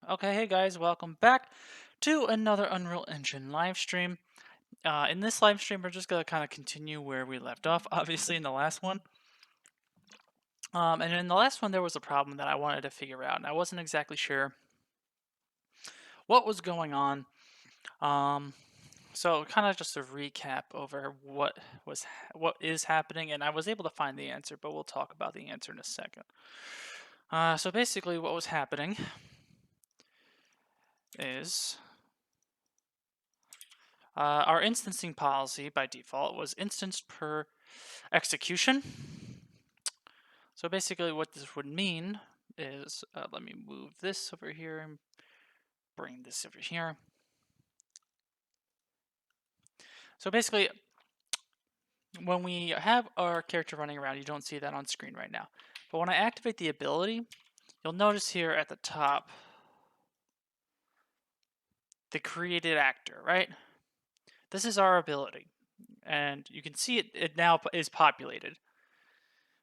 Okay, hey guys, welcome back to another Unreal Engine live stream. In this live stream, we're just gonna kind of continue where we left off, obviously in the last one. And in the last one, there was a problem that I wanted to figure out, and I wasn't exactly sure what was going on. Um, so kind of just a recap over what is happening, and I was able to find the answer, but we'll talk about the answer in a second. So basically, what was happening is our instancing policy by default was instanced per execution. So basically what this would mean is, let me move this over here and bring this over here. So basically, when we have our character running around, you don't see that on screen right now. But when I activate the ability, you'll notice here at the top, the created actor, right? This is our ability. And you can see it now is populated.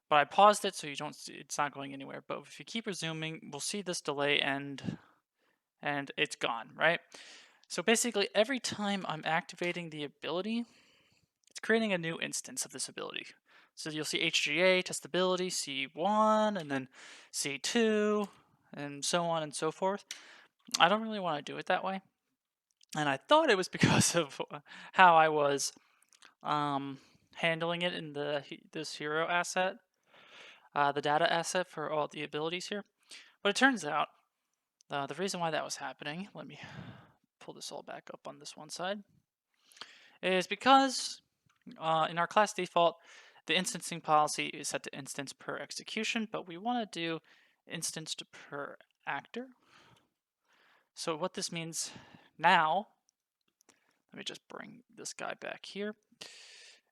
But I paused it so you don't see, it's not going anywhere. But if you keep resuming, we'll see this delay end and it's gone, right? So basically every time I'm activating the ability, it's creating a new instance of this ability. So you'll see HGA, testability, C1, and then C2, and so on and so forth. I don't really want to do it that way. And I thought it was because of how I was handling it in this hero asset, the data asset for all the abilities here. But it turns out the reason why that was happening, let me pull this all back up on this one side, is because in our class default, the instancing policy is set to instance per execution, but we want to do instanced per actor. So what this means now, let me just bring this guy back here,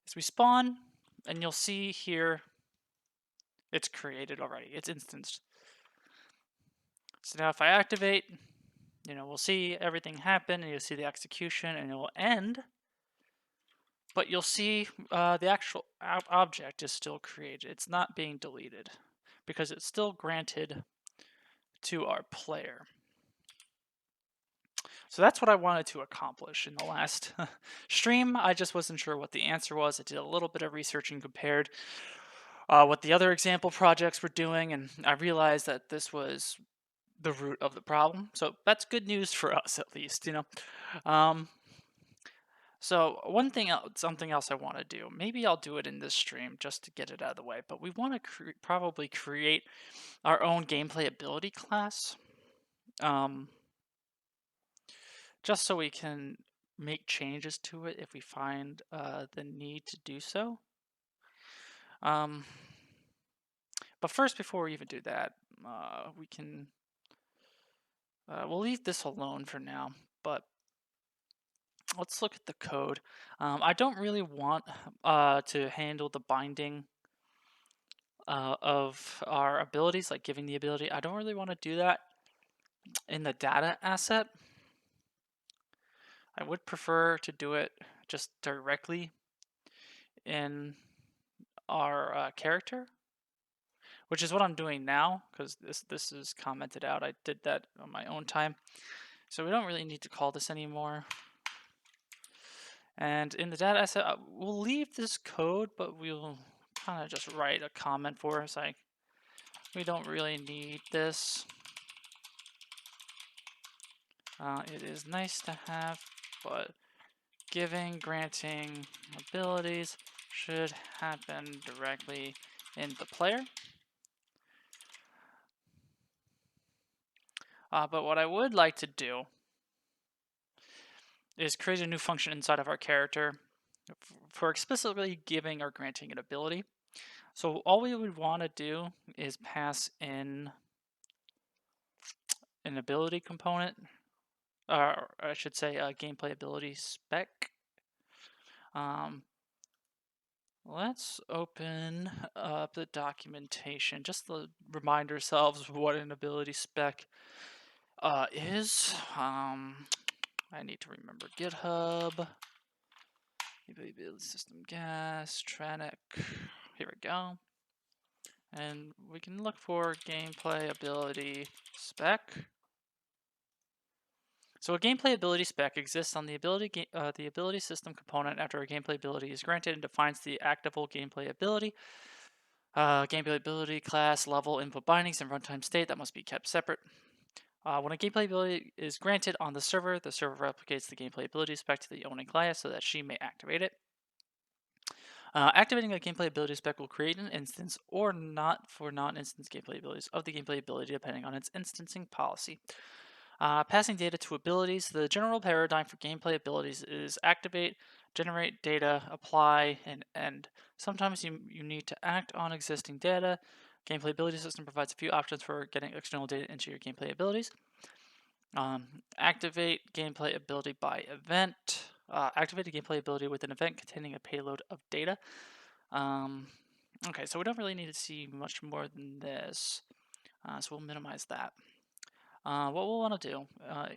is we spawn, and you'll see here it's created already, it's instanced. So now if I activate, we'll see everything happen, and you'll see the execution, and it will end. But you'll see the actual object is still created. It's not being deleted because it's still granted to our player. So that's what I wanted to accomplish in the last stream. I just wasn't sure what the answer was. I did a little bit of research and compared what the other example projects were doing, and I realized that this was the root of the problem. So that's good news for us, at least. Um, So something else I want to do. Maybe I'll do it in this stream just to get it out of the way. But we want to probably create our own gameplay ability class, um, just so we can make changes to it if we find the need to do so. Um, but first, before we even do that, we can we'll leave this alone for now. But let's look at the code. I don't really want to handle the binding of our abilities, like giving the ability. I don't really want to do that in the data asset. I would prefer to do it just directly in our character, which is what I'm doing now because this is commented out. I did that on my own time, so we don't really need to call this anymore. And in the data asset, we'll leave this code, but we'll kind of just write a comment for us like we don't really need this. It is nice to have, but granting abilities should happen directly in the player. But what I would like to do is create a new function inside of our character for explicitly giving or granting an ability. So all we would want to do is pass in an ability component, or I should say a gameplay ability spec. Let's open up the documentation just to remind ourselves what an ability spec is. I need to remember GitHub, ability system gas, Tranic. Here we go. And we can look for gameplay ability spec. So a gameplay ability spec exists on the ability system component after a gameplay ability is granted and defines the activable gameplay ability. Gameplay ability, class, level, input bindings, and runtime state that must be kept separate. When a gameplay ability is granted on the server replicates the gameplay ability spec to the owning class so that she may activate it. Activating a gameplay ability spec will create an instance or not for non-instance gameplay abilities of the gameplay ability depending on its instancing policy. Passing data to abilities. The general paradigm for gameplay abilities is activate, generate data, apply, and end. Sometimes you need to act on existing data. Gameplay ability system provides a few options for getting external data into your gameplay abilities. Activate gameplay ability by event. Activate a gameplay ability with an event containing a payload of data. Okay, so we don't really need to see much more than this. So we'll minimize that. What we'll want to do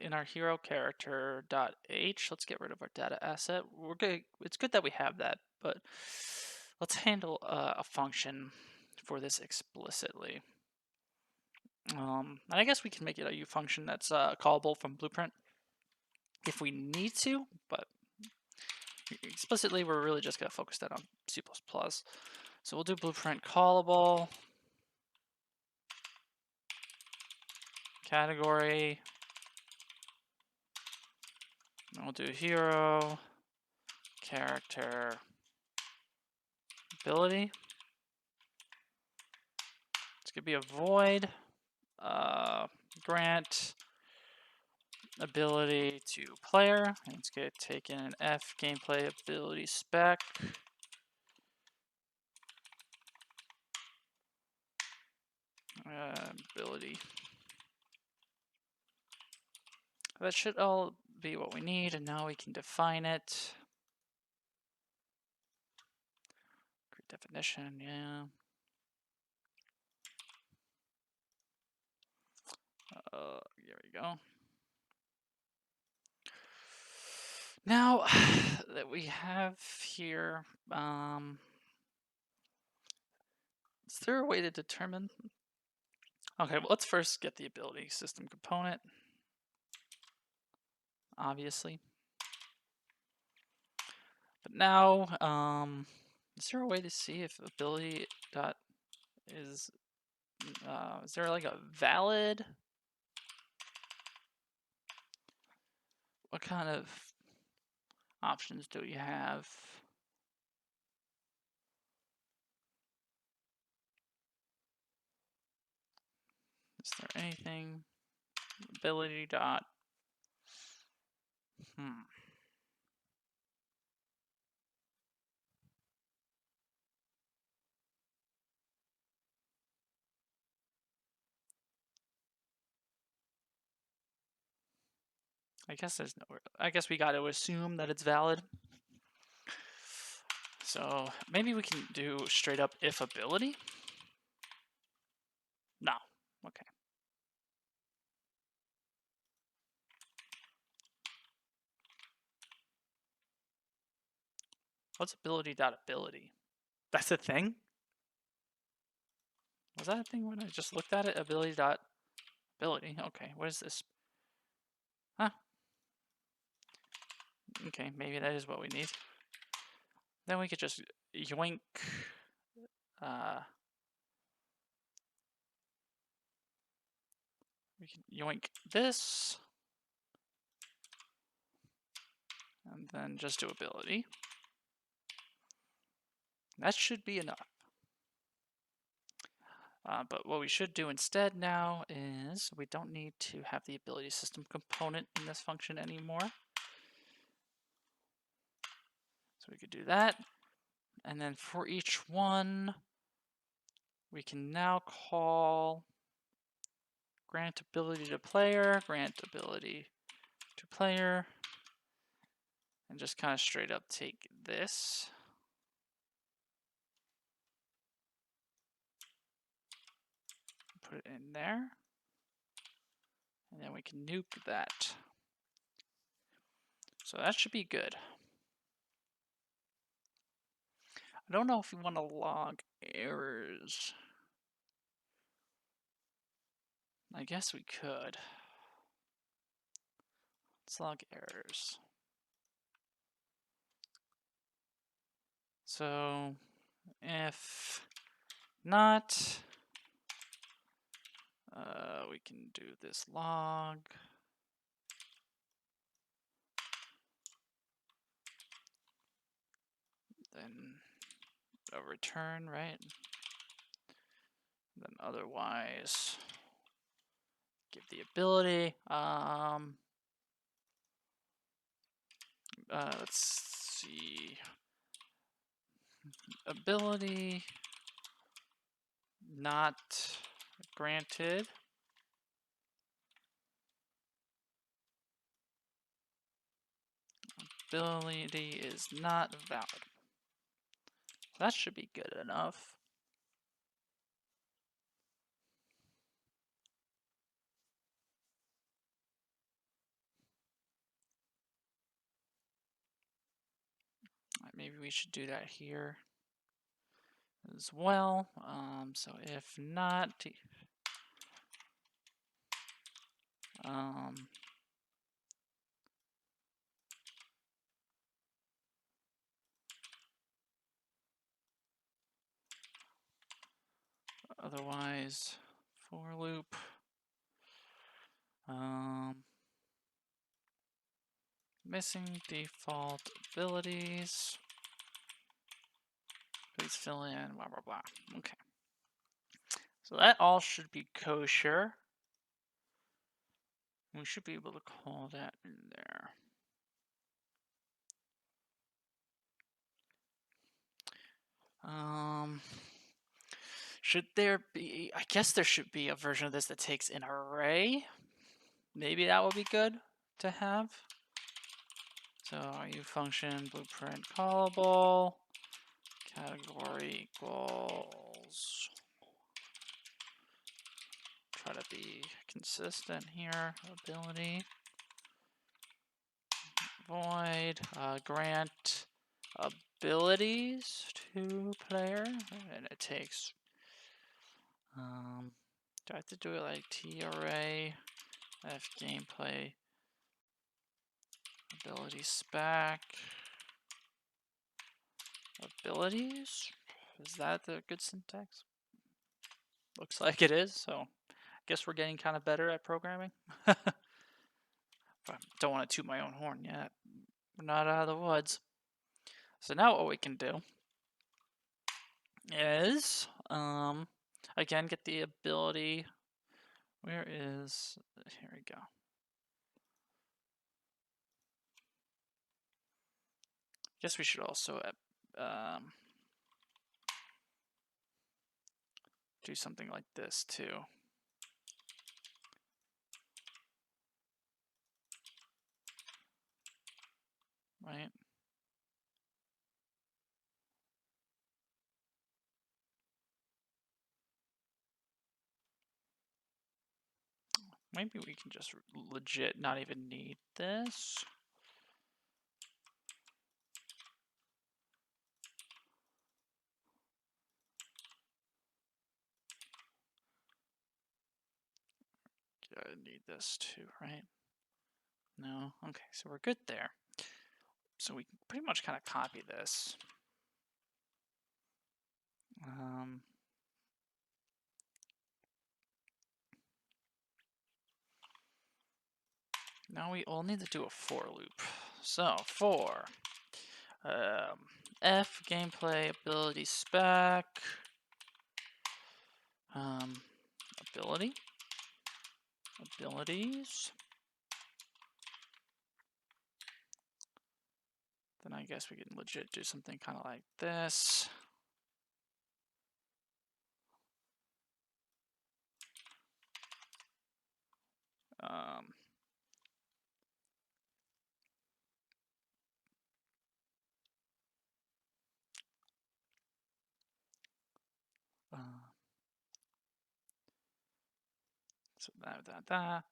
in our hero character .h, let's get rid of our data asset. We're good. It's good that we have that, but let's handle a function for this explicitly. And I guess we can make it a U function that's callable from Blueprint if we need to, but explicitly we're really just going to focus that on C++. So we'll do Blueprint callable category. And we'll do hero character ability. It's going to be a void grant ability to player. And it's going to take in an F gameplay ability spec. Ability. That should all be what we need, and now we can define it. Great definition, yeah. There we go. Now that we have here, is there a way to determine? Okay, well, let's first get the ability system component, obviously. But now, is there a way to see if ability dot is there like a valid? What kind of options do we have? Is there anything? Ability dot. I guess there's nowhere. I guess we got to assume that it's valid. So maybe we can do straight up if ability. No. Okay. What's ability dot ability? That's a thing? Was that a thing when I just looked at it? Ability dot ability. Okay, what is this? Huh. Okay, maybe that is what we need. Then we could just yoink we can yoink this and then just do ability. That should be enough. But what we should do instead now is we don't need to have the ability system component in this function anymore. So we could do that. And then for each one, we can now call grant ability to player, grant ability to player, and just kind of straight up take this. Put it in there. And then we can nuke that. So that should be good. I don't know if we want to log errors. I guess we could. Let's log errors. So if not, we can do this log. Then a return, right? Then otherwise, give the ability. Let's see. Ability not granted. Ability is not valid. That should be good enough. Maybe we should do that here as well. So if not, otherwise, for loop. Missing default abilities. Please fill in, blah, blah, blah. Okay. So that all should be kosher. We should be able to call that in there. Should there be, I guess there should be a version of this that takes an array. Maybe that would be good to have. So RU function blueprint callable, category equals, try to be consistent here, ability, void, grant abilities to player, and it takes, do I have to do it like T array, F gameplay, ability spec, abilities? Is that the good syntax? Looks like it is, so I guess we're getting kind of better at programming. I don't want to toot my own horn yet. We're not out of the woods. So now what we can do is, again, get the ability. Where is, here we go. Guess we should also do something like this too. Right? Maybe we can just legit not even need this. I need this too, right? No? Okay, so we're good there. So we can pretty much kind of copy this. Now we all need to do a for loop. So for F gameplay ability spec ability abilities. Then I guess we can legit do something kind of like this. So that.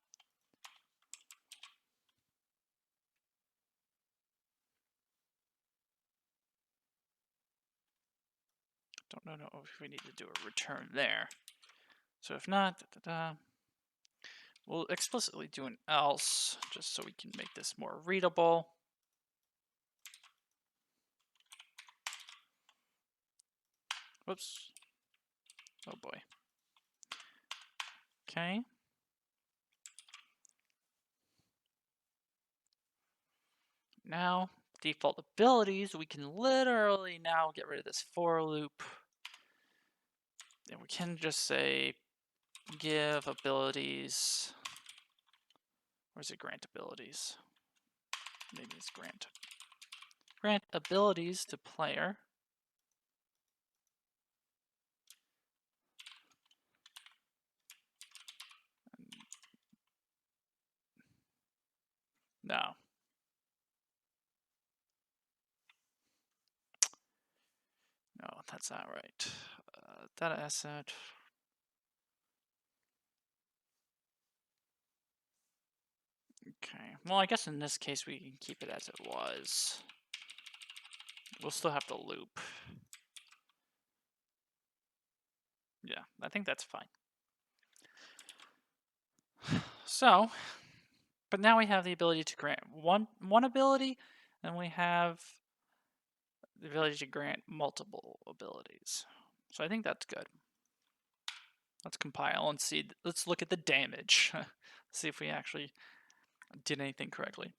Don't know if we need to do a return there. So if not, We'll explicitly do an else, just so we can make this more readable. Whoops. Oh boy. Okay. Now, default abilities, we can literally now get rid of this for loop. And we can just say give abilities. Or is it grant abilities? Maybe it's grant. Grant abilities to player. No. No, that's not right. Data asset. Okay. Well, I guess in this case we can keep it as it was. We'll still have to loop. Yeah, I think that's fine. So, but now we have the ability to grant one ability, and we have the ability to grant multiple abilities. So I think that's good. Let's compile and see. Let's look at the damage. See if we actually did anything correctly.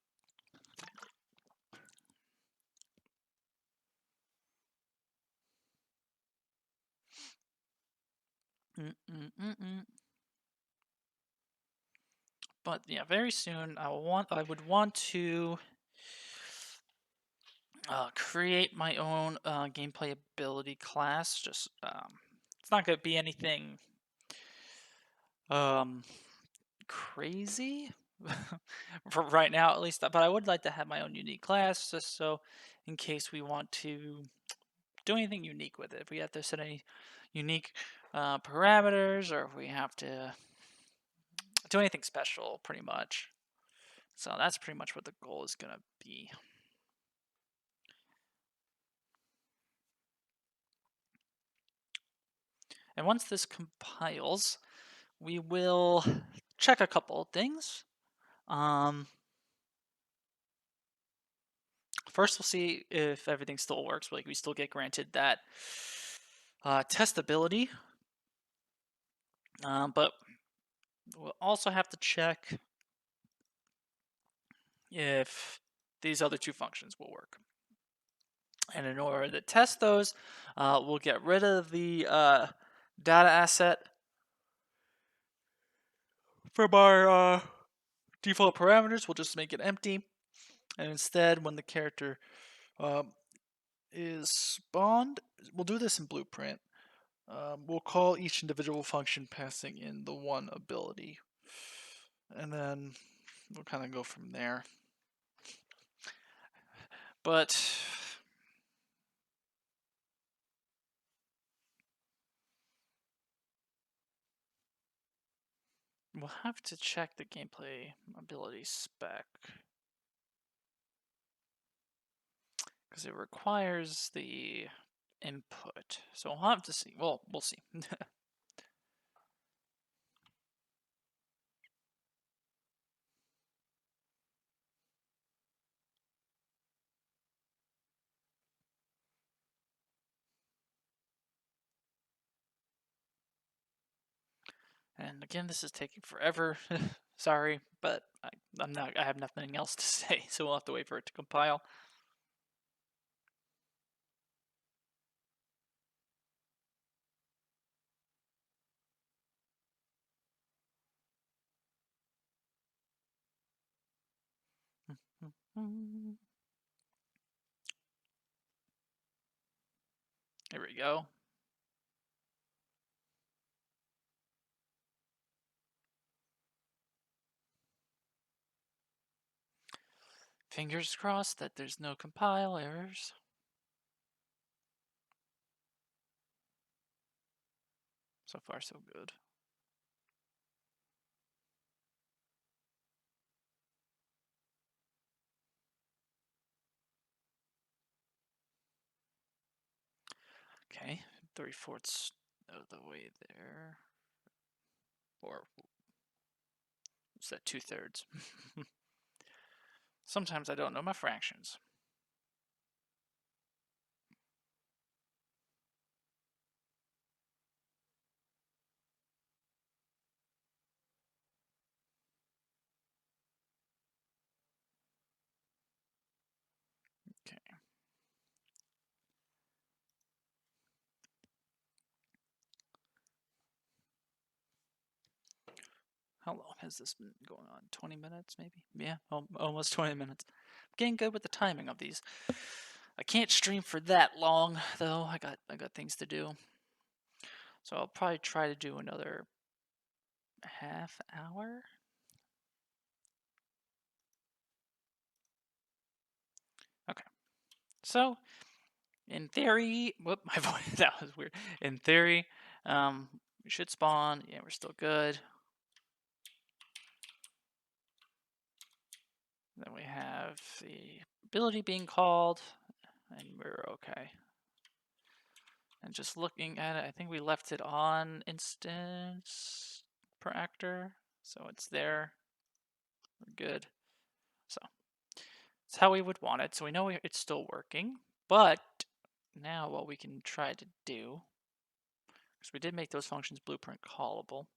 But yeah, very soon I would want to create my own gameplay ability class. Just it's not going to be anything crazy for right now, at least. But I would like to have my own unique class, just so in case we want to do anything unique with it. If we have to set any unique parameters, or if we have to do anything special, pretty much. So that's pretty much what the goal is going to be. And once this compiles, we will check a couple of things. First, we'll see if everything still works. Like we still get granted that testability, but we'll also have to check if these other two functions will work. And in order to test those, we'll get rid of the data asset from our default parameters. We'll just make it empty. And instead, when the character is spawned, we'll do this in Blueprint. We'll call each individual function passing in the one ability. And then we'll kind of go from there. But we'll have to check the gameplay ability spec, because it requires the input. So we'll have to see. Well, we'll see. And again, this is taking forever. Sorry, but I have nothing else to say, so we'll have to wait for it to compile. Here we go. Fingers crossed that there's no compile errors. So far, so good. Okay, 3/4 of the way there. Or that 2/3? Sometimes I don't know my fractions. Okay. How long has this been going on? 20 minutes, maybe? Yeah, almost 20 minutes. I'm getting good with the timing of these. I can't stream for that long, though. I got things to do. So I'll probably try to do another half hour. Okay. So, in theory, whoop, my voice, that was weird. In theory, we should spawn. Yeah, we're still good. Then we have the ability being called, and we're okay. And just looking at it, I think we left it on instance per actor, so it's there. We're good. So it's how we would want it. So we know it's still working, but now what we can try to do, because we did make those functions blueprint callable.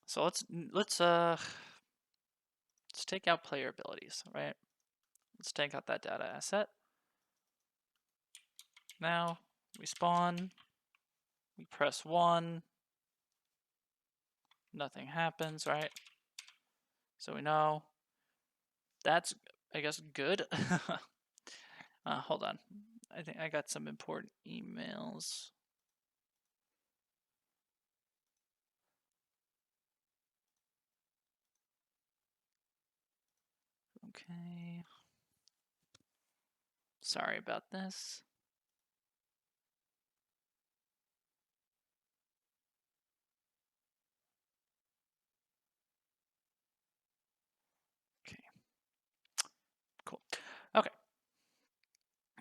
So let's take out player abilities, right? Let's take out that data asset. Now we spawn, we press 1, nothing happens, right? So we know that's, I guess, good. Hold on. I think I got some important emails. Okay. Sorry about this. Okay. Cool. Okay.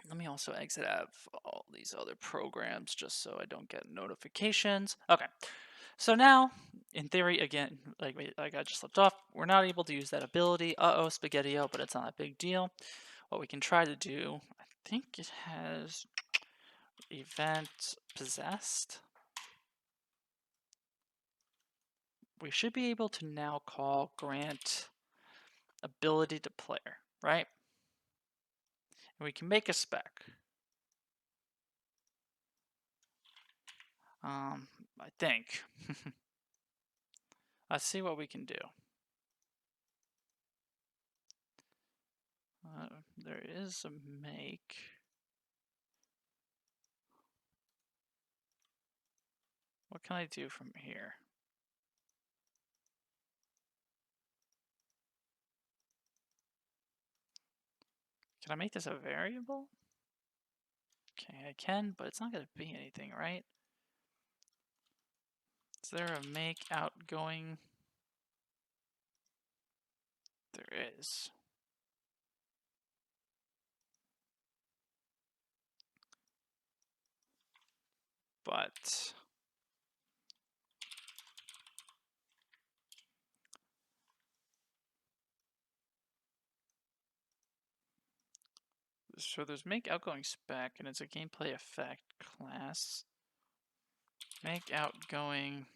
Let me also exit out of all these other programs just so I don't get notifications. Okay. So now, in theory, again, like I just left off, we're not able to use that ability. Uh-oh, Spaghetti-O, but it's not a big deal. What we can try to do, I think it has event possessed. We should be able to now call grant ability to player, right? And we can make a spec. I think. Let's see what we can do. There is a make. What can I do from here? Can I make this a variable? Okay, I can, but it's not going to be anything, right? Is there a make outgoing? There is. But so there's make outgoing spec, and it's a gameplay effect class. Make outgoing.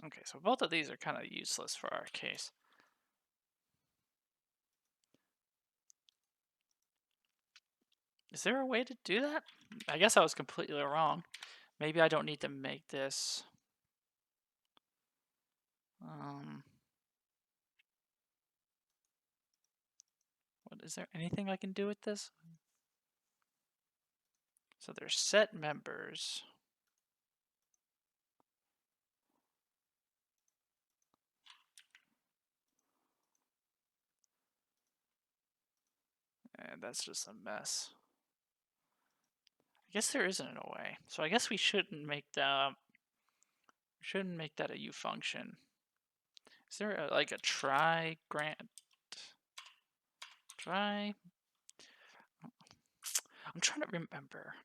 Okay, so both of these are kind of useless for our case. Is there a way to do that? I guess I was completely wrong. Maybe I don't need to make this. What is there anything I can do with this? So there's set members. And that's just a mess. I guess there isn't a way. So I guess we shouldn't make that a U function. Is there like a try grant? Try. I'm trying to remember.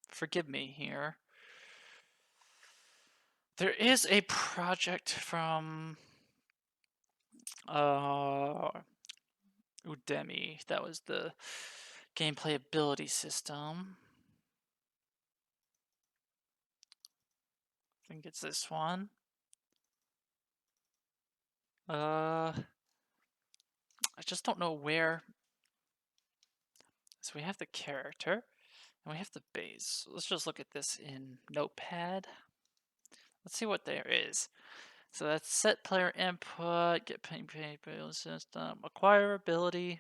Forgive me here. There is a project from Udemy that was the gameplay ability system. I think it's this one. I just don't know where. So we have the character and we have the base. Let's just look at this in Notepad. Let's see what there is. So that's set player input, get ping build system, acquire ability.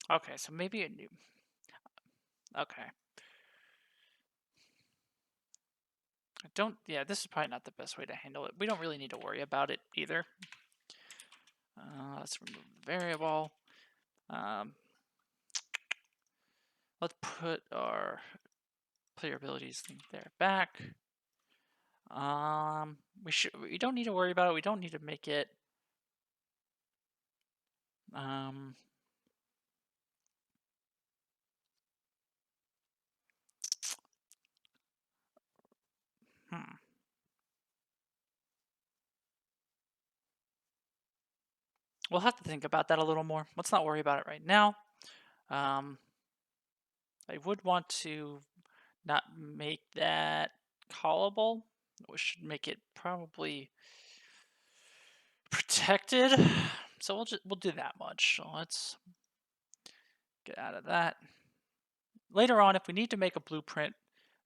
Okay, so maybe a new. Okay. I don't. Yeah, this is probably not the best way to handle it. We don't really need to worry about it either. Let's remove the variable. Let's put our player abilities thing there back. We don't need to worry about it. We don't need to make it. We'll have to think about that a little more. Let's not worry about it right now. I would want to not make that callable. We should make it probably protected. So we'll do that much. So let's get out of that. Later on, if we need to make a blueprint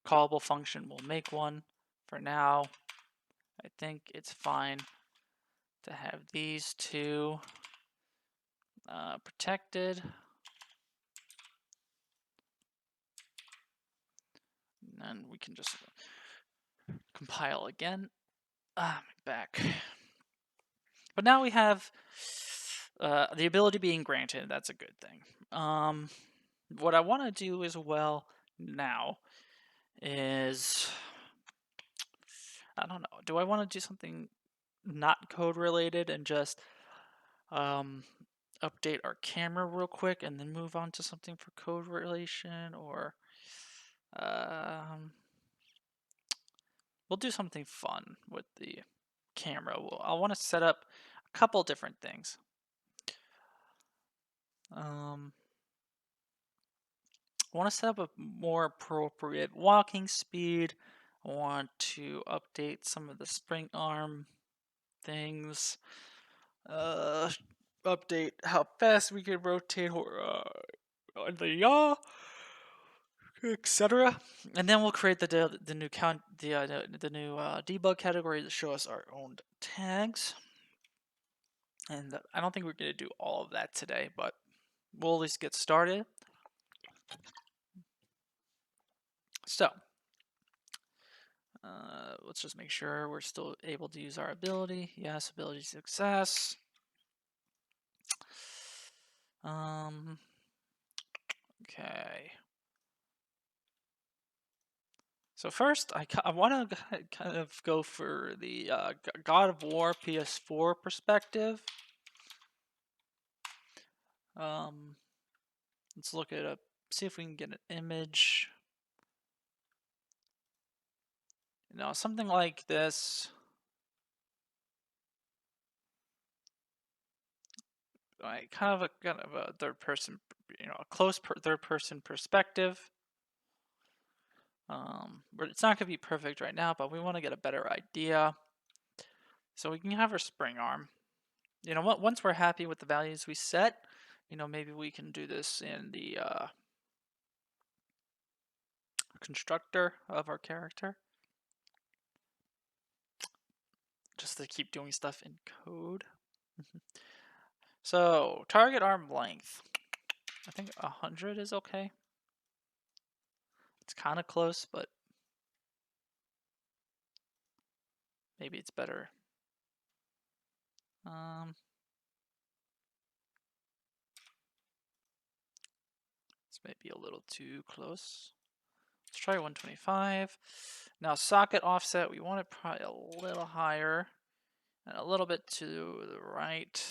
callable function, we'll make one. For now, I think it's fine to have these two protected. And then we can just compile again. My back. But now we have the ability being granted. That's a good thing. What I want to do as well now is, I don't know, do I want to do something not code related and just update our camera real quick and then move on to something for code relation, or we'll do something fun with the camera. I want to set up a couple different things. I want to set up a more appropriate walking speed. I want to update some of the spring arm things. Update how fast we can rotate the yaw, etc. And then we'll create the new debug category to show us our own tags. And I don't think we're going to do all of that today, but we'll at least get started. So let's just make sure we're still able to use our ability. Yes, ability success. Okay. So first, I want to kind of go for the God of War PS4 perspective. Let's look it up, see if we can get an image. Something like this. Like kind of a third person, a close third person perspective. But it's not gonna be perfect right now, but we want to get a better idea. So we can have our spring arm. Once we're happy with the values we set, maybe we can do this in the constructor of our character, just to keep doing stuff in code. So target arm length, I think 100 is okay. It's kind of close, but maybe it's better. Let's maybe a little too close. Let's try 125. Now socket offset, we want it probably a little higher and a little bit to the right.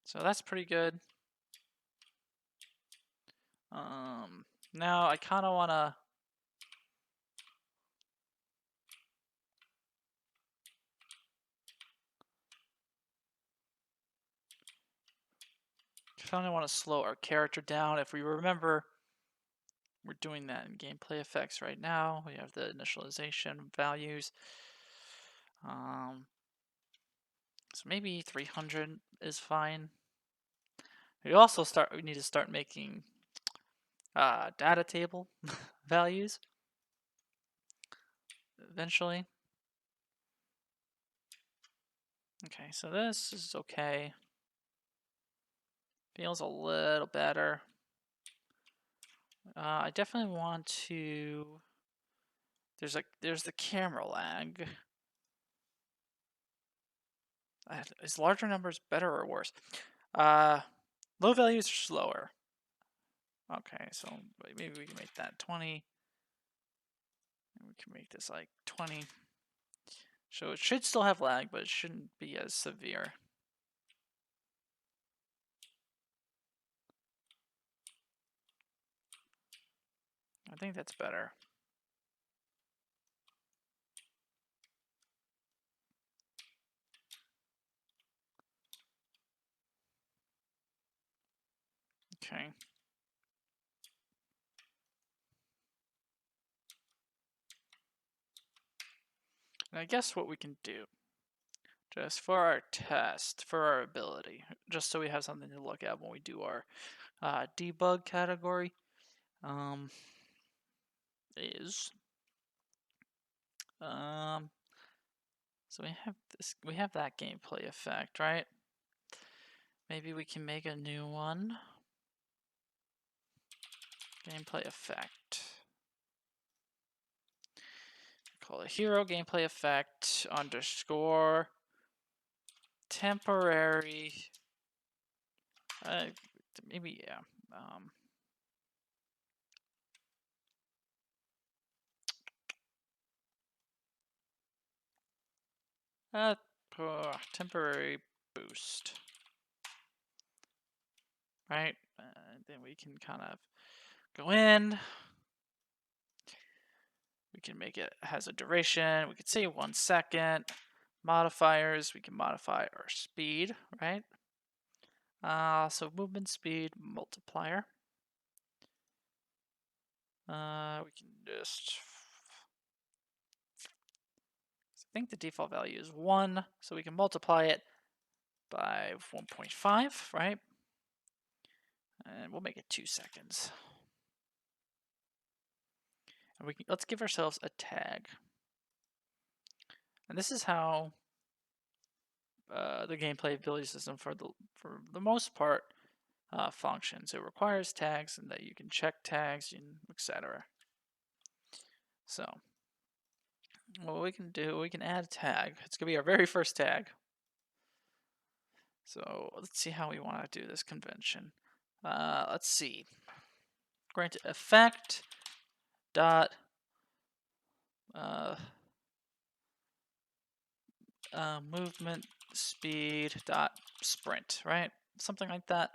So that's pretty good. Now I kind of want to slow our character down. If we remember, we're doing that in gameplay effects right now. We have the initialization values. So maybe 300 is fine. We need to start making data table values eventually. Okay, so this is okay. Feels a little better. I definitely want to. There's the camera lag. Is larger numbers better or worse? Low values are slower. Okay, so maybe we can make that 20. And we can make this like 20. So it should still have lag, but it shouldn't be as severe. I think that's better. Okay. And I guess what we can do, just for our test, for our ability, just so we have something to look at when we do our debug category, is so we have that gameplay effect, right? Maybe we can make a new one. Gameplay effect. Call it hero gameplay effect underscore temporary. Maybe yeah. Temporary boost. Right? Then we can kind of go in. We can make it has a duration. We could say 1 second. Modifiers, we can modify our speed, right? So movement speed multiplier. We can just. I think the default value is 1, so we can multiply it by 1.5, right? And we'll make it 2 seconds. And let's give ourselves a tag. And this is how the gameplay ability system, for the most part, functions. It requires tags, and that you can check tags and etc. So, what we can do, we can add a tag. It's gonna be our very first tag. So let's see how we want to do this convention. Let's see. Grant effect dot movement speed dot sprint, right? Something like that.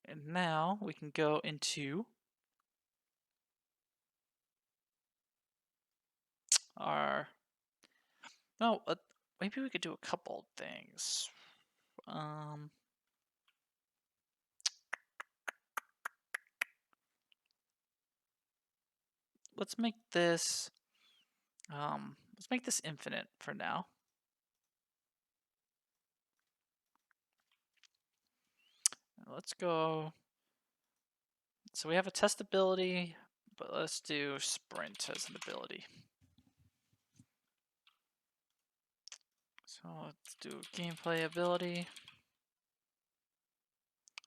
And now we can go into our. No, maybe we could do a couple things. Let's make this. Let's make this infinite for now. Let's go. So we have a test ability, but let's do sprint as an ability. So let's do gameplay ability.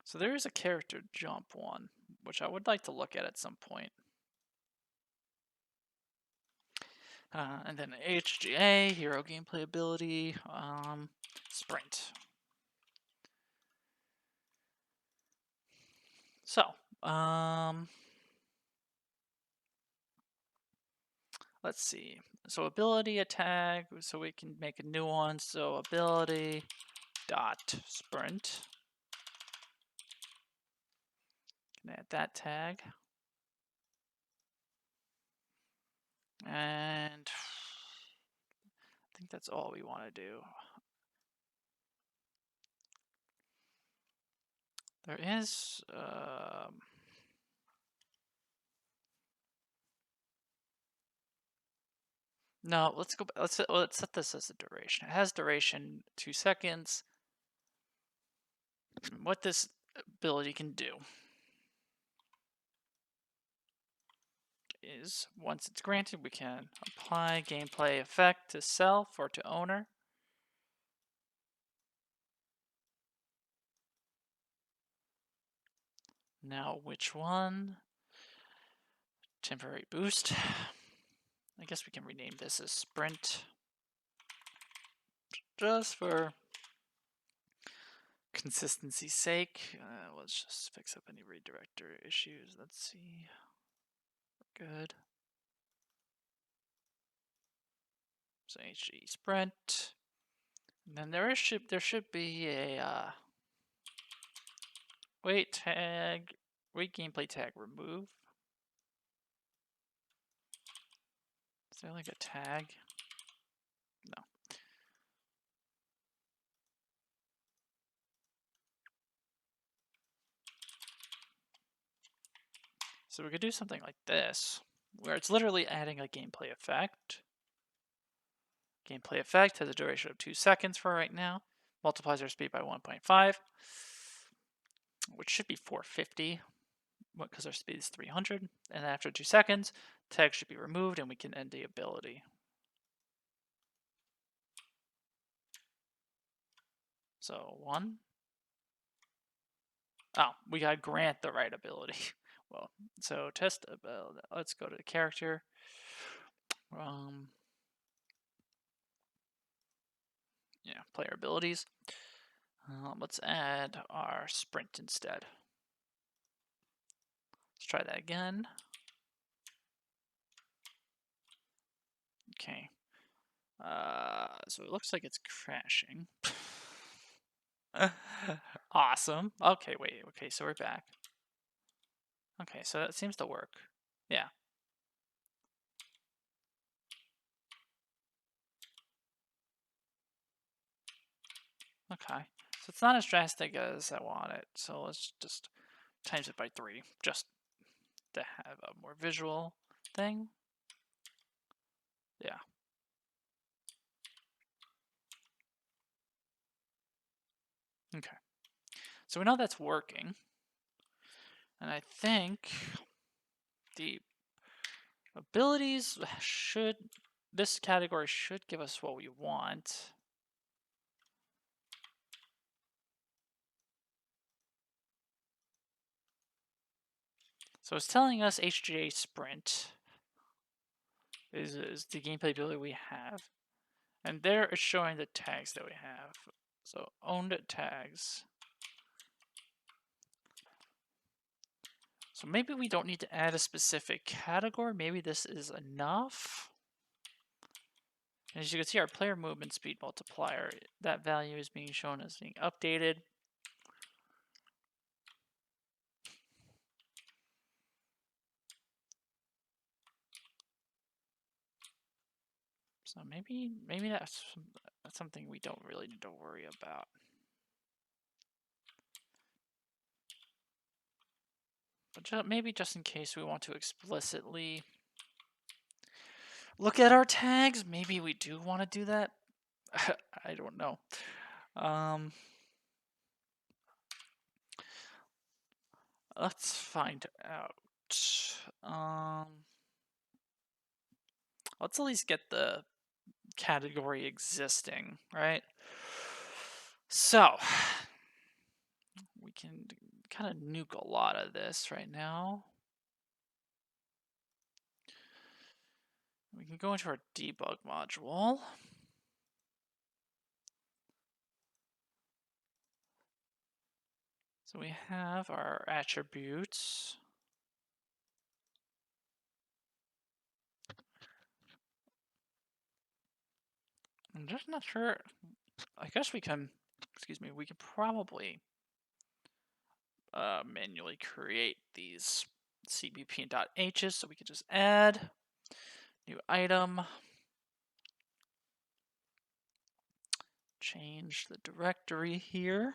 So there is a character jump one, which I would like to look at some point. And then HGA, hero gameplay ability, sprint. So, let's see. So ability attack, so we can make a new one. So ability dot sprint. Can add that tag. And I think that's all we want to do. There is no, let's go back. Let's set this as a duration. It has duration 2 seconds. What this ability can do is once it's granted, we can apply gameplay effect to self or to owner. Now, which one? Temporary boost. I guess we can rename this as sprint just for consistency's sake. Let's just fix up any redirector issues. Let's see. Good. So HG sprint. And then there should be a wait tag, wait gameplay tag remove. Is there like a tag? No. So we could do something like this, where it's literally adding a gameplay effect. Gameplay effect has a duration of 2 seconds for right now. Multiplies our speed by 1.5, which should be 450, because our speed is 300. And after 2 seconds, tag should be removed and we can end the ability. So 1. Oh, we got grant the right ability. Well, so test ability. Let's go to the character. Yeah, player abilities. Let's add our sprint instead. Let's try that again. Okay. So it looks like it's crashing. Awesome. Okay, wait. Okay, so we're back. Okay, so that seems to work. Yeah. Okay. So it's not as drastic as I want it. So let's just times it by 3, just to have a more visual thing. Yeah. Okay. So we know that's working. And I think the abilities should, this category should give us what we want. So it's telling us HGA Sprint is the gameplay ability we have. And there it's showing the tags that we have. So owned tags. So maybe we don't need to add a specific category. Maybe this is enough. And as you can see, our player movement speed multiplier, that value is being shown as being updated. So maybe that's something we don't really need to worry about. But maybe just in case we want to explicitly look at our tags, maybe we do want to do that. I don't know. Let's find out. Let's at least get the category existing, right? So we can kind of nuke a lot of this right now. We can go into our debug module. So we have our attributes. I'm just not sure. I guess we can, we can probably manually create these cbp.h's, so we can just add new item, change the directory here,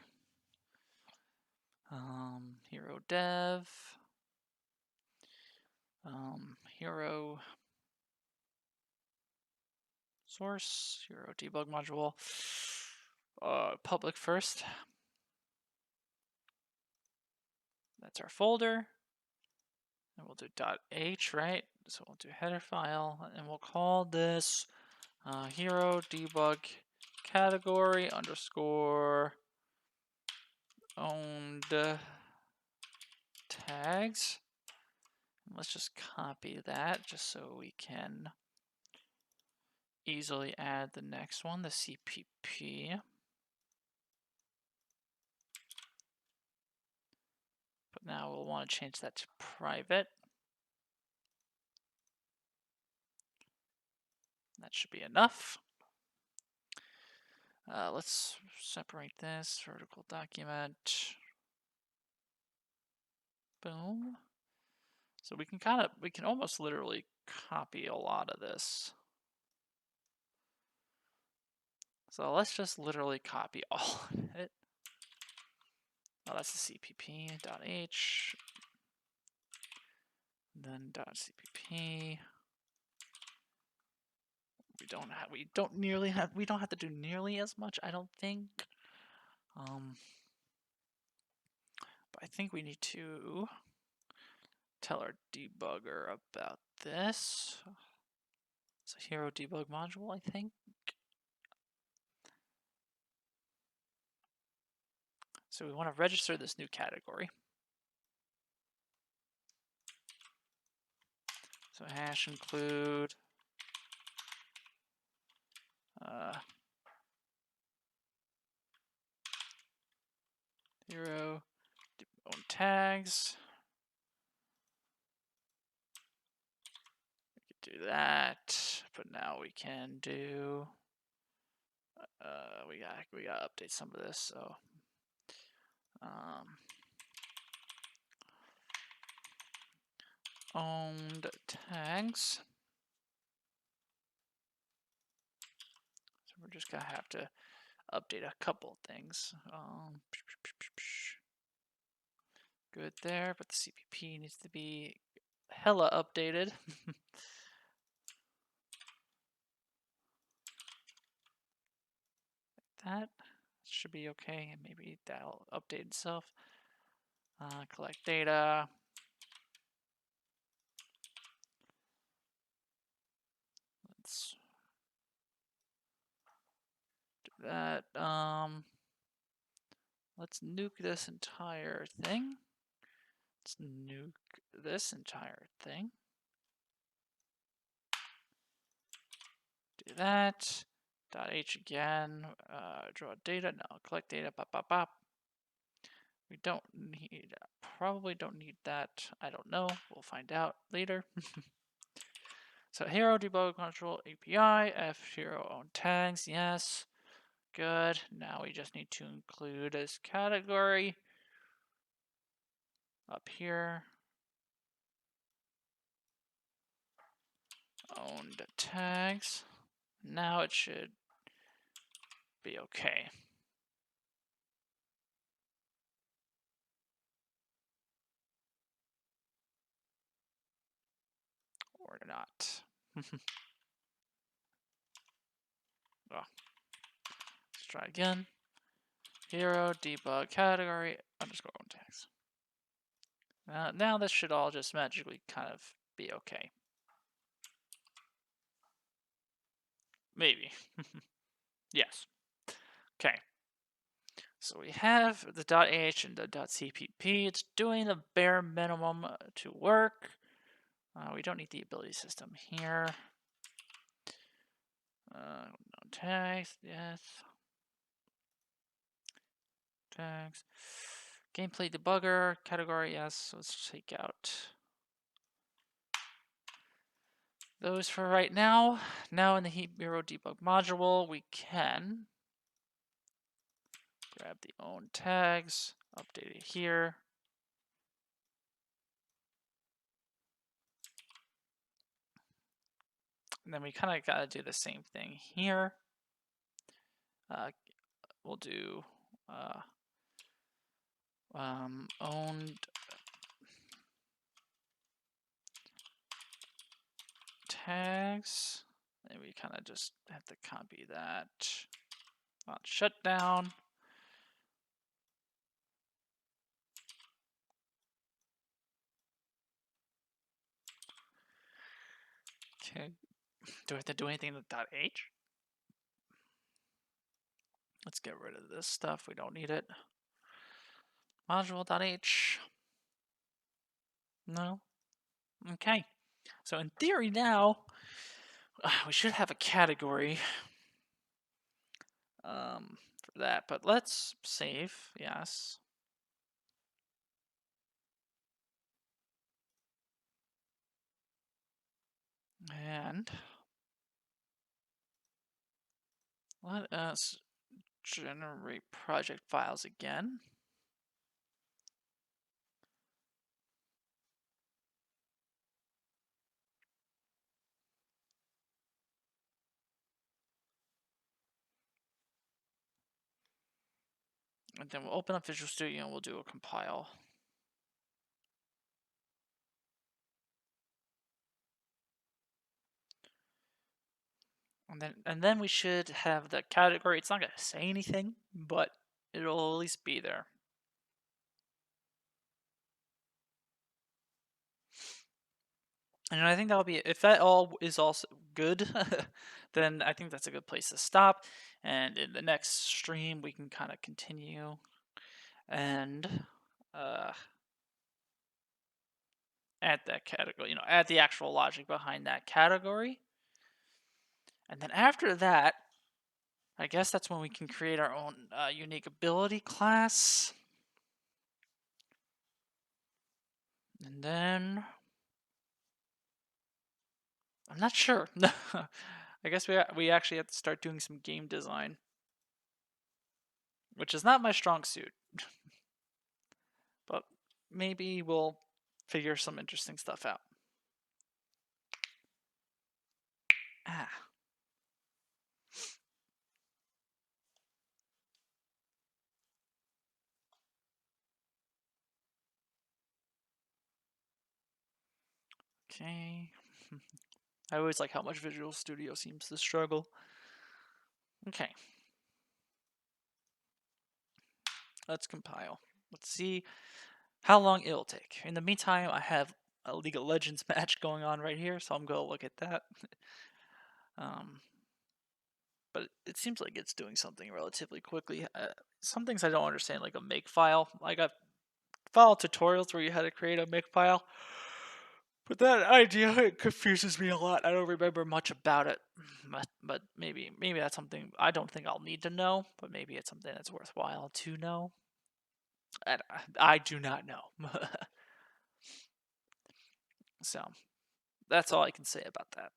hero dev, hero source, hero debug module, public first. That's our folder. And we'll do .h, right? So we'll do header file, and we'll call this hero debug category underscore owned tags. And let's just copy that just so we can easily add the next one, the CPP. But now we'll want to change that to private. That should be enough. Let's separate this vertical document. Boom. So we can almost literally copy a lot of this. So let's just literally copy all of it. Oh, that's the cpp.h. Then .cpp. We don't have to do nearly as much, I don't think. But I think we need to tell our debugger about this. It's a hero debug module, I think. So we want to register this new category. So hash include hero own tags. We could do that, but now we can do. We gotta update some of this. So owned tags. So we're just gonna have to update a couple things. Good there, but the CPP needs to be hella updated. That should be okay, and maybe that'll update itself. Collect data. Let's do that. Let's nuke this entire thing. Let's nuke this entire thing. Do that. .h again. Draw data. No, collect data. Bop, bop, bop. We don't need, probably don't need that. I don't know. We'll find out later. So hero debug control API, F hero own tags, yes. Good. Now we just need to include this category up here. Owned tags. Now it should be okay. Or not. Oh. Let's try again. Hero debug category underscore own tags. Now this should all just magically kind of be okay. Maybe. Yes. Okay. So we have the .ah and the .cpp. It's doing the bare minimum to work. We don't need the ability system here. No tags, yes. Tags. Gameplay debugger, category, yes. Let's take out those for right now. Now in the Hero debug module, we can grab the own tags, update it here. And then we kind of got to do the same thing here. We'll do owned tags. And we kind of just have to copy that on shutdown. Okay. Do I have to do anything with .h? Let's get rid of this stuff. We don't need it. Module.h. No. Okay. So in theory now, we should have a category for that. But let's save. Yes. And let us generate project files again. And then we'll open up Visual Studio and we'll do a compile. And then we should have the category. It's not going to say anything, but it'll at least be there. And I think that'll be, if that all is also good, then I think that's a good place to stop. And in the next stream, we can kind of continue and add that category, add the actual logic behind that category. And then after that, I guess that's when we can create our own unique ability class. And then I'm not sure. I guess we actually have to start doing some game design, which is not my strong suit. But maybe we'll figure some interesting stuff out. Ah. Okay. I always like how much Visual Studio seems to struggle. Okay. Let's compile. Let's see how long it'll take. In the meantime, I have a League of Legends match going on right here, so I'm going to look at that. But it seems like it's doing something relatively quickly. Some things I don't understand, like a makefile. I got file tutorials where you had to create a makefile, but that idea, it confuses me a lot. I don't remember much about it, but maybe that's something I don't think I'll need to know, but maybe it's something that's worthwhile to know. I do not know. So that's all I can say about that.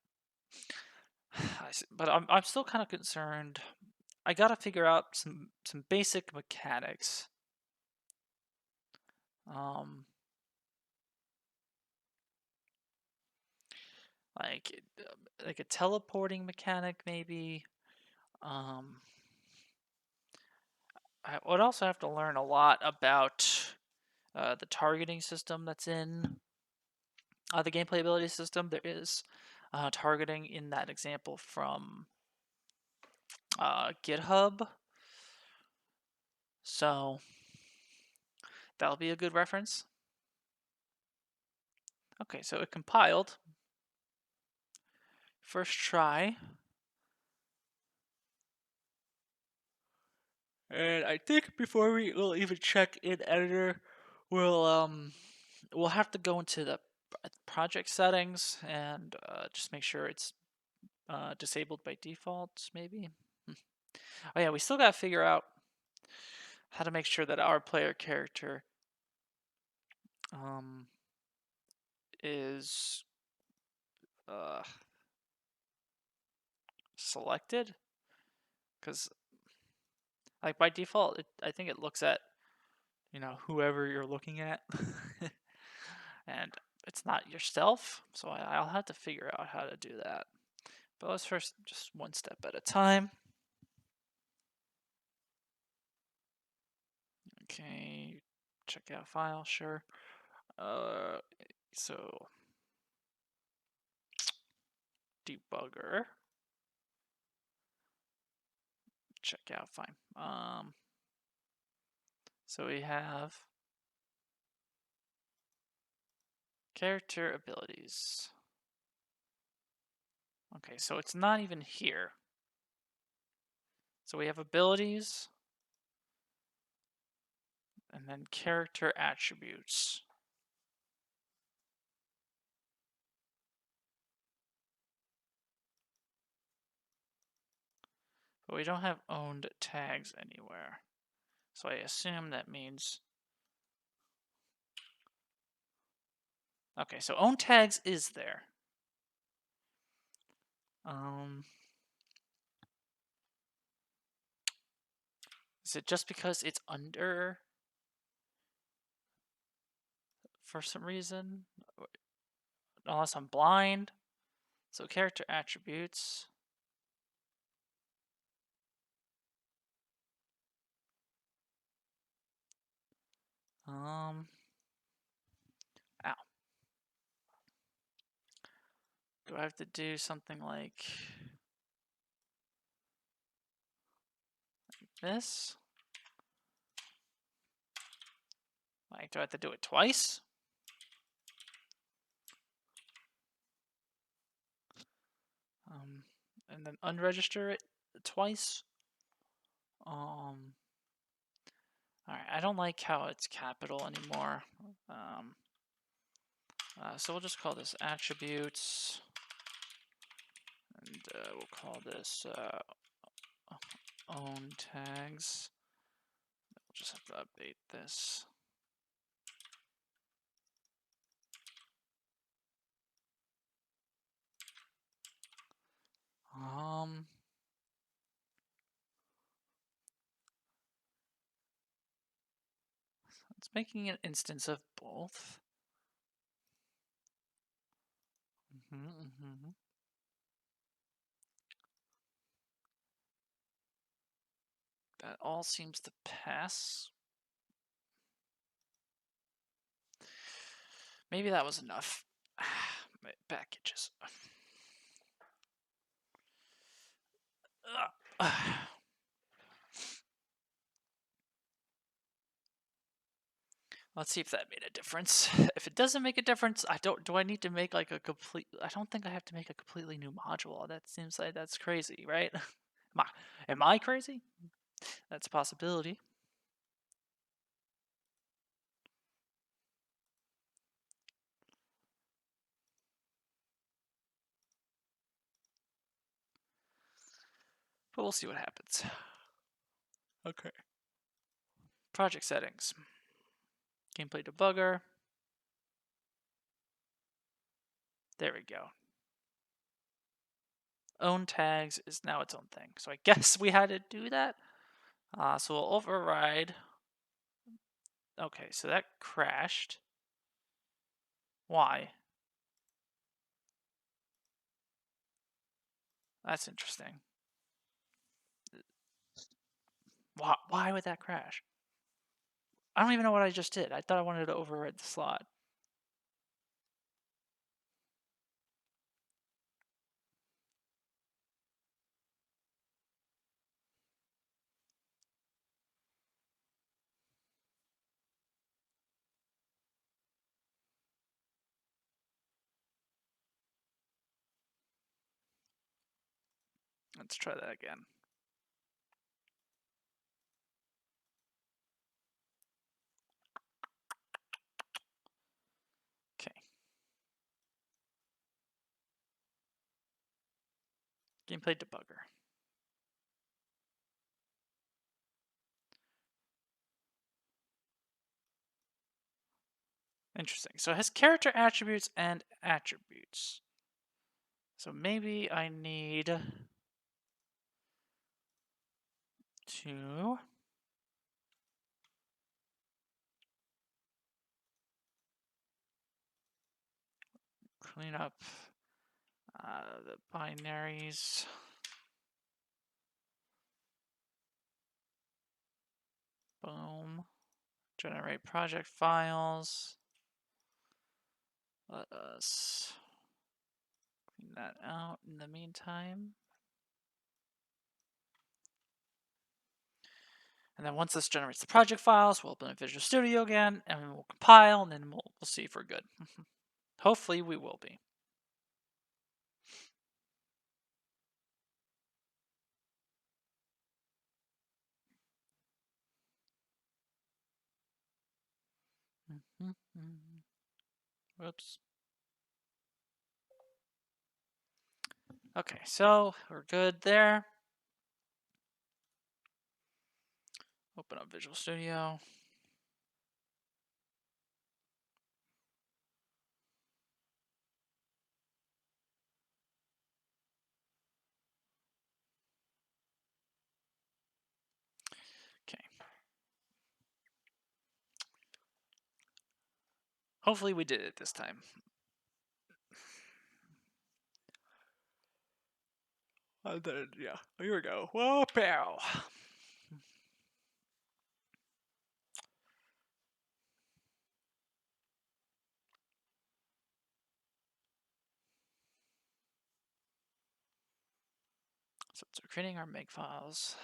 But I'm still kind of concerned. I gotta figure out some basic mechanics. Like a teleporting mechanic, maybe. I would also have to learn a lot about the targeting system that's in the gameplay ability system. There is targeting in that example from GitHub. So that'll be a good reference. Okay, so it compiled. First try. And I think before we will even check in editor, we'll have to go into the project settings and just make sure it's disabled by default, maybe. Oh yeah, we still gotta figure out how to make sure that our player character is selected, because like by default, I think it looks at whoever you're looking at, and it's not yourself. So I'll have to figure out how to do that. But let's first just one step at a time. Okay, check out file, sure. So debugger, check out, fine. So we have character abilities. Okay, so it's not even here. So we have abilities, and then character attributes. But we don't have owned tags anywhere. So I assume that means... Okay, so owned tags is there. Is it just because it's under for some reason? Unless I'm blind. So character attributes. Ow. Do I have to do something like this? Like, do I have to do it twice? And then unregister it twice? Alright, I don't like how it's capital anymore. So we'll just call this attributes. And we'll call this own tags. We'll just have to update this. It's making an instance of both. That all seems to pass. Maybe that was enough. Packages. Let's see if that made a difference. If it doesn't make a difference, do I need to make like a complete... I don't think I have to make a completely new module. That seems like that's crazy, right? Am I crazy? That's a possibility. But we'll see what happens. Okay. Project settings. Gameplay debugger. There we go. Own tags is now its own thing. So I guess we had to do that. So we'll override. Okay, so that crashed. Why? That's interesting. Why would that crash? I don't even know what I just did. I thought I wanted to override the slot. Let's try that again. Okay. Gameplay debugger. Interesting. So it has character attributes and attributes. So maybe I need to clean up the binaries. Boom. Generate project files. Let us clean that out in the meantime. And then once this generates the project files, we'll open Visual Studio again, and we'll compile, and then we'll see if we're good. Hopefully we will be. Whoops. Okay, so we're good there. Open up Visual Studio. Okay. Hopefully we did it this time. Yeah, here we go. Whoa, pow. So we're creating our make files.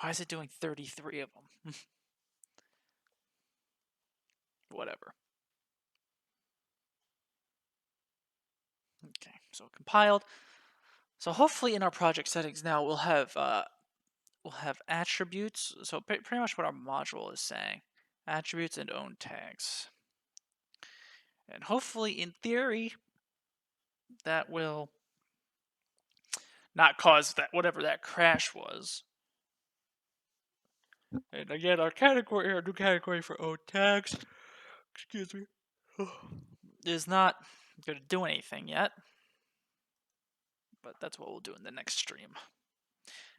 Why is it doing 33 of them? Whatever. Okay, so compiled. So hopefully in our project settings now we'll have attributes. So pretty much what our module is saying: attributes and own tags. And hopefully, in theory, that will not cause that whatever that crash was. And again, our new category for own tags, excuse me, is not going to do anything yet. But that's what we'll do in the next stream.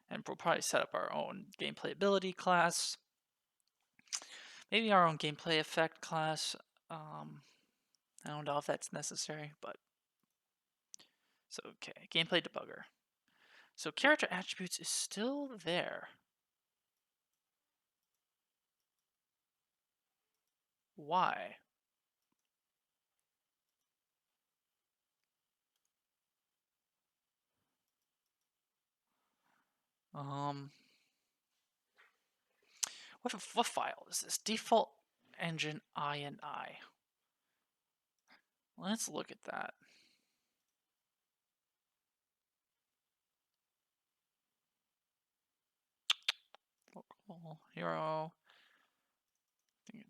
And we'll probably set up our own gameplay ability class. Maybe our own gameplay effect class. I don't know if that's necessary, but so okay, gameplay debugger. So character attributes is still there. Why? What file is this? Default engine INI. Let's look at that. Local hero.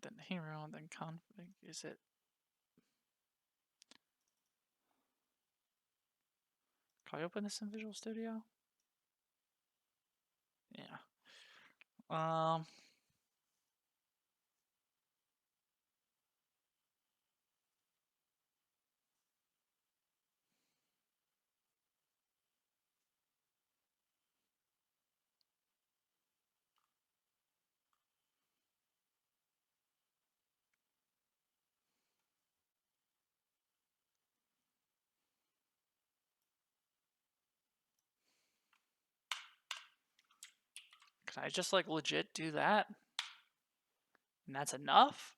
Then hero, then config. Is it? Can I open this in Visual Studio? Yeah. Can I just like legit do that? And that's enough?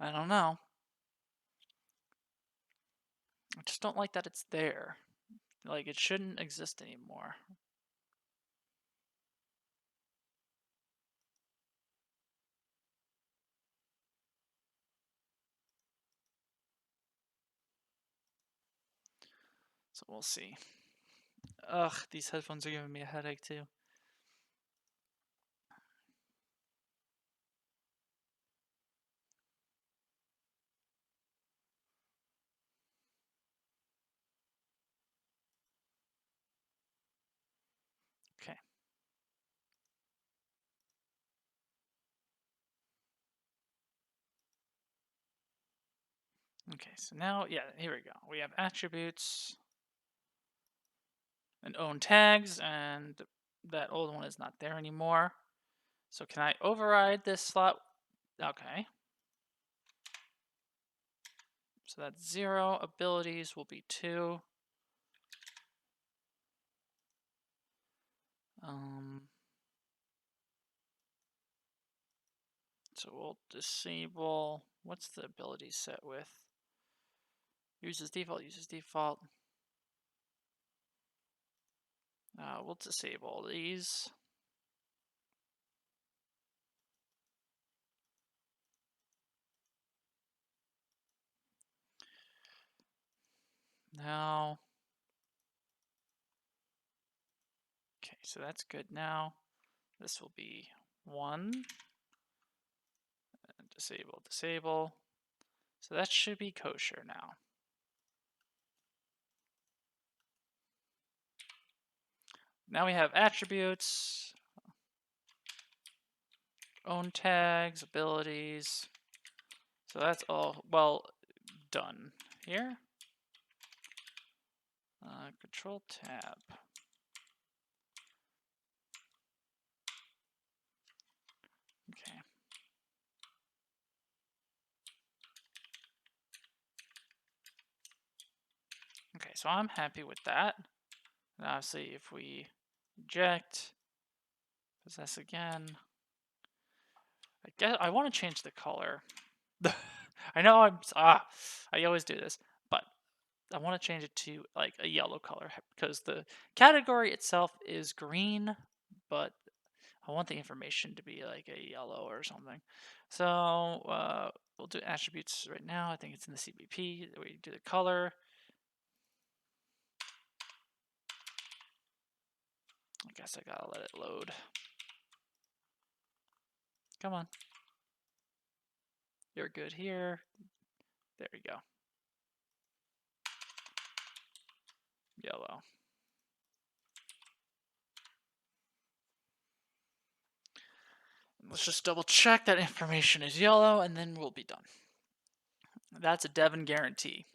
I don't know. I just don't like that it's there. Like, it shouldn't exist anymore. So we'll see. Ugh, these headphones are giving me a headache too. Okay. Okay, so now, yeah, here we go. We have attributes and own tags, and that old one is not there anymore. So can I override this slot? Okay. So that's 0. Abilities will be 2. So we'll disable, what's the ability set with? Uses default. We'll disable these. Now, okay, so that's good now. This will be 1. And disable. So that should be kosher now. Now we have attributes, own tags, abilities. So that's all well done here. Control tab. Okay. Okay, so I'm happy with that. And obviously, if we eject, possess again, I guess I want to change the color. I know I always do this, but I want to change it to like a yellow color because the category itself is green, but I want the information to be like a yellow or something. So we'll do attributes right now. I think it's in the CBP. We do the color. I guess I gotta let it load. Come on. You're good here. There we go. Yellow. Let's just double check that information is yellow and then we'll be done. That's a Devon guarantee.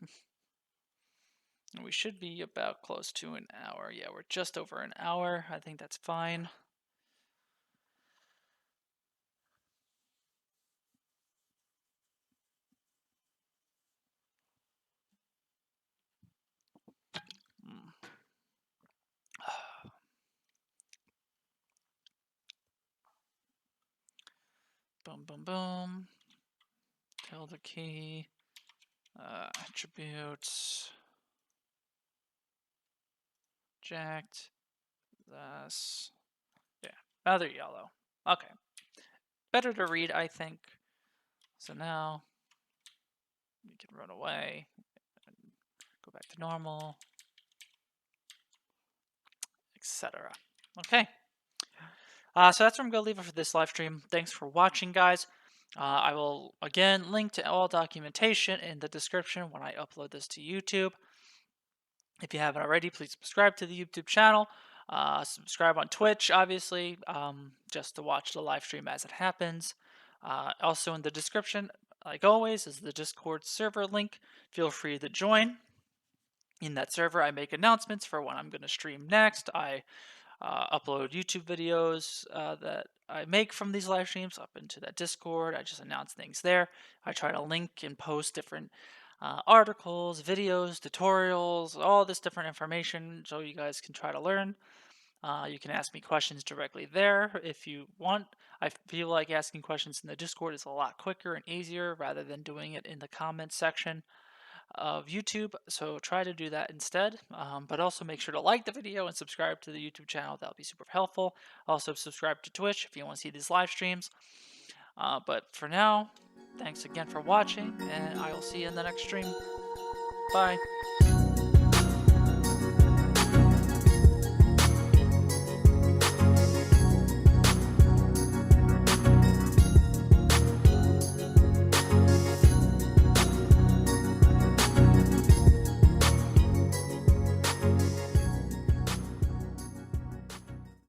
We should be about close to an hour. Yeah, we're just over an hour. I think that's fine. Boom, boom, boom. Tilde key. Attributes. Jacked. Thus. Yeah, another yellow. Okay. Better to read, I think. So now we can run away and go back to normal, etc. Okay. So that's where I'm going to leave it for this live stream. Thanks for watching, guys. I will, again, link to all documentation in the description when I upload this to YouTube. If you haven't already, please subscribe to the YouTube channel. Subscribe on Twitch, obviously, just to watch the live stream as it happens. Also in the description, like always, is the Discord server link. Feel free to join. In that server, I make announcements for when I'm going to stream next. I upload YouTube videos that I make from these live streams up into that Discord. I just announce things there. I try to link and post different articles, videos, tutorials, all this different information so you guys can try to learn. You can ask me questions directly there if you want. I feel like asking questions in the Discord is a lot quicker and easier rather than doing it in the comments section of YouTube, so try to do that instead. But also make sure to like the video and subscribe to the YouTube channel. That'll be super helpful. Also subscribe to Twitch if you want to see these live streams. But for now, thanks again for watching, and I will see you in the next stream. Bye.